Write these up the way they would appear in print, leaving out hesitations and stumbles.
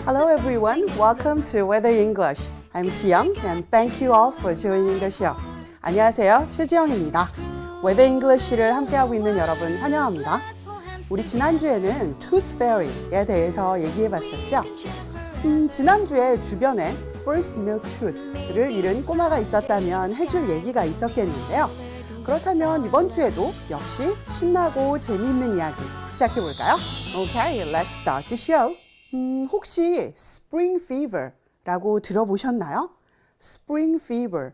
Hello everyone, welcome to Weather English. I'm 지영 and thank you all for joining the show. 안녕하세요, 최지영입니다. Weather English를 함께하고 있는 여러분 환영합니다. 우리 지난주에는 Tooth Fairy에 대해서 얘기해봤었죠. 지난주에 주변에 First Milk Tooth를 잃은 꼬마가 있었다면 해줄 얘기가 있었겠는데요. 그렇다면 이번 주에도 역시 신나고 재미있는 이야기 시작해볼까요? Okay, let's start the show. 혹시 Spring Fever라고 들어보셨나요? Spring Fever.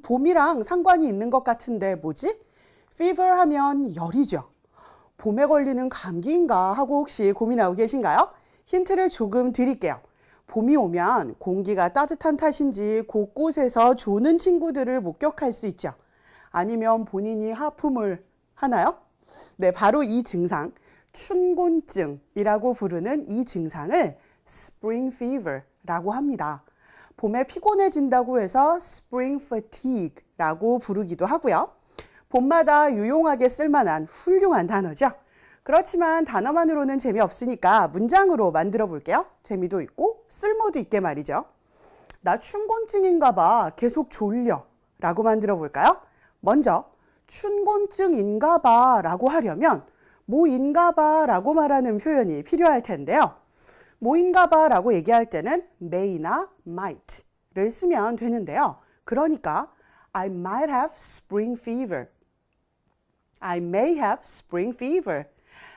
봄이랑 상관이 있는 것 같은데 뭐지? Fever 하면 열이죠. 봄에 걸리는 감기인가 하고 혹시 고민하고 계신가요? 힌트를 조금 드릴게요. 봄이 오면 공기가 따뜻한 탓인지 곳곳에서 조는 친구들을 목격할 수 있죠. 아니면 본인이 하품을 하나요? 네, 바로 이 증상, 춘곤증이라고 부르는 이 증상을 Spring Fever라고 합니다. 봄에 피곤해진다고 해서 Spring Fatigue라고 부르기도 하고요. 봄마다 유용하게 쓸만한 훌륭한 단어죠. 그렇지만 단어만으로는 재미없으니까 문장으로 만들어 볼게요. 재미도 있고 쓸모도 있게 말이죠. 나 춘곤증인가 봐. 계속 졸려. 라고 만들어 볼까요? 먼저 춘곤증인가 봐 라고 하려면 뭐인가 봐 라고 말하는 표현이 필요할 텐데요. 뭐인가 봐 라고 얘기할 때는 may나 might를 쓰면 되는데요. 그러니까 I might have spring fever. I may have spring fever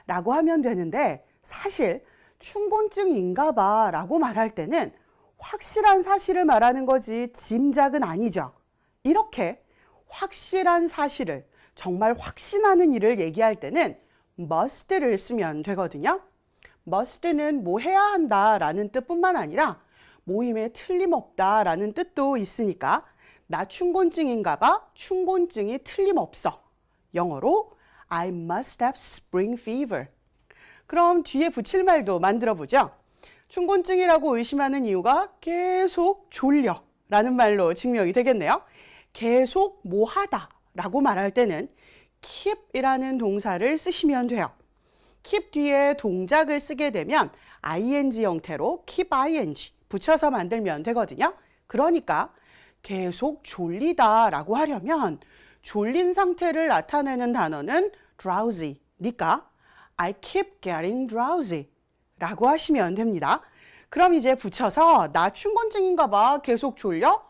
라고 하면 되는데 사실 춘곤증인가 봐 라고 말할 때는 확실한 사실을 말하는 거지 짐작은 아니죠. 이렇게 확실한 사실을 정말 확신하는 일을 얘기할 때는 must를 쓰면 되거든요. must는 뭐 해야 한다 라는 뜻뿐만 아니라 모임에 틀림없다 라는 뜻도 있으니까 나 춘곤증인가 봐, 춘곤증이 틀림없어. 영어로 I must have spring fever. 그럼 뒤에 붙일 말도 만들어 보죠. 춘곤증이라고 의심하는 이유가 계속 졸려 라는 말로 증명이 되겠네요. 계속 뭐 하다 라고 말할 때는 keep이라는 동사를 쓰시면 돼요. keep 뒤에 동작을 쓰게 되면 ing 형태로 keep ing 붙여서 만들면 되거든요. 그러니까 계속 졸리다 라고 하려면 졸린 상태를 나타내는 단어는 drowsy니까 I keep getting drowsy 라고 하시면 됩니다. 그럼 이제 붙여서 나 춘곤증인가 봐. 계속 졸려?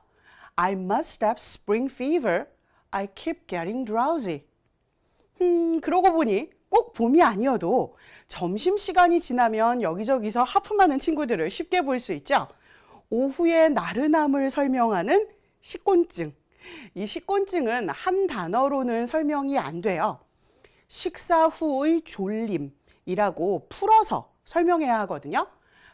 I must have spring fever. I keep getting drowsy. 그러고 보니 꼭 봄이 아니어도 점심시간이 지나면 여기저기서 하품하는 친구들을 쉽게 볼 수 있죠. 오후의 나른함을 설명하는 식곤증. 이 식곤증은 한 단어로는 설명이 안 돼요. 식사 후의 졸림이라고 풀어서 설명해야 하거든요.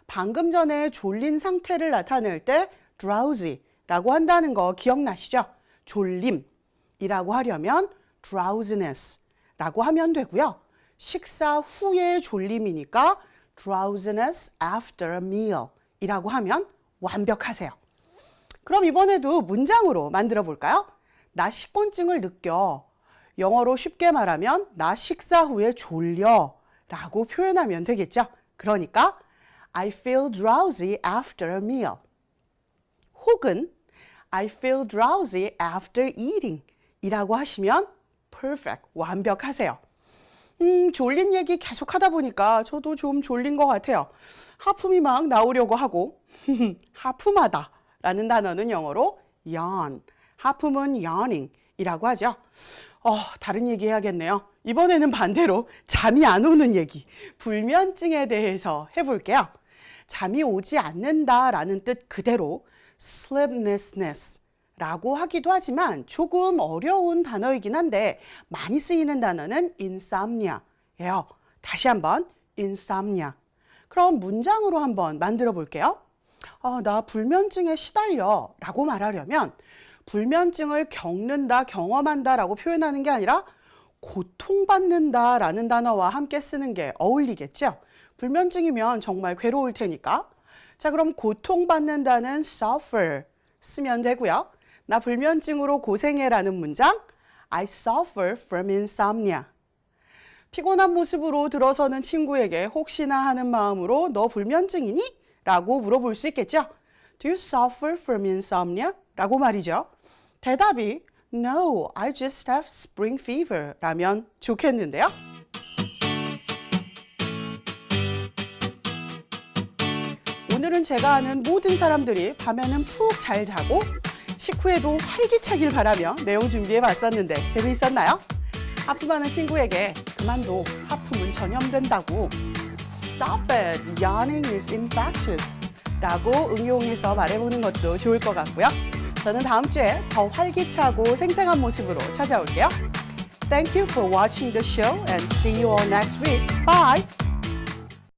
방금 전에 졸린 상태를 나타낼 때 drowsy라고 한다는 거 기억나시죠? 졸림이라고 하려면 drowsiness라고 하면 되고요. 식사 후의 졸림이니까 drowsiness after a meal 이라고 하면 완벽하세요. 그럼 이번에도 문장으로 만들어 볼까요? 나 식곤증을 느껴. 영어로 쉽게 말하면 나 식사 후에 졸려 라고 표현하면 되겠죠. 그러니까 I feel drowsy after a meal. 혹은 I feel drowsy after eating 이라고 하시면 perfect, 완벽하세요. 졸린 얘기 계속 하다 보니까 저도 좀 졸린 것 같아요. 하품이 막 나오려고 하고 하품하다 라는 단어는 영어로 yawn, 하품은 yawning 이라고 하죠. 다른 얘기 해야겠네요. 이번에는 반대로 잠이 안 오는 얘기, 불면증에 대해서 해볼게요. 잠이 오지 않는다 라는 뜻 그대로 sleeplessness 라고 하기도 하지만 조금 어려운 단어이긴 한데 많이 쓰이는 단어는 insomnia예요. 다시 한번 insomnia. 그럼 문장으로 한번 만들어 볼게요. 나 불면증에 시달려 라고 말하려면 불면증을 겪는다, 경험한다 라고 표현하는 게 아니라 고통받는다 라는 단어와 함께 쓰는 게 어울리겠죠? 불면증이면 정말 괴로울 테니까. 자, 그럼 고통받는다는 suffer 쓰면 되고요. 나 불면증으로 고생해 라는 문장 I suffer from insomnia. 피곤한 모습으로 들어서는 친구에게 혹시나 하는 마음으로 너 불면증이니? 라고 물어볼 수 있겠죠? Do you suffer from insomnia? 라고 말이죠. 대답이 No, I just have spring fever 라면 좋겠는데요. 오늘은 제가 아는 모든 사람들이 밤에는 푹 잘 자고 식후에도 활기차길 바라며 내용 준비해 봤었는데 재미있었나요? 하품하는 친구에게 그만둬, 하품은 전염된다고. Stop it, yawning is infectious 라고 응용해서 말해보는 것도 좋을 것 같고요. 저는 다음 주에 더 활기차고 생생한 모습으로 찾아올게요. Thank you for watching the show and see you all next week. Bye!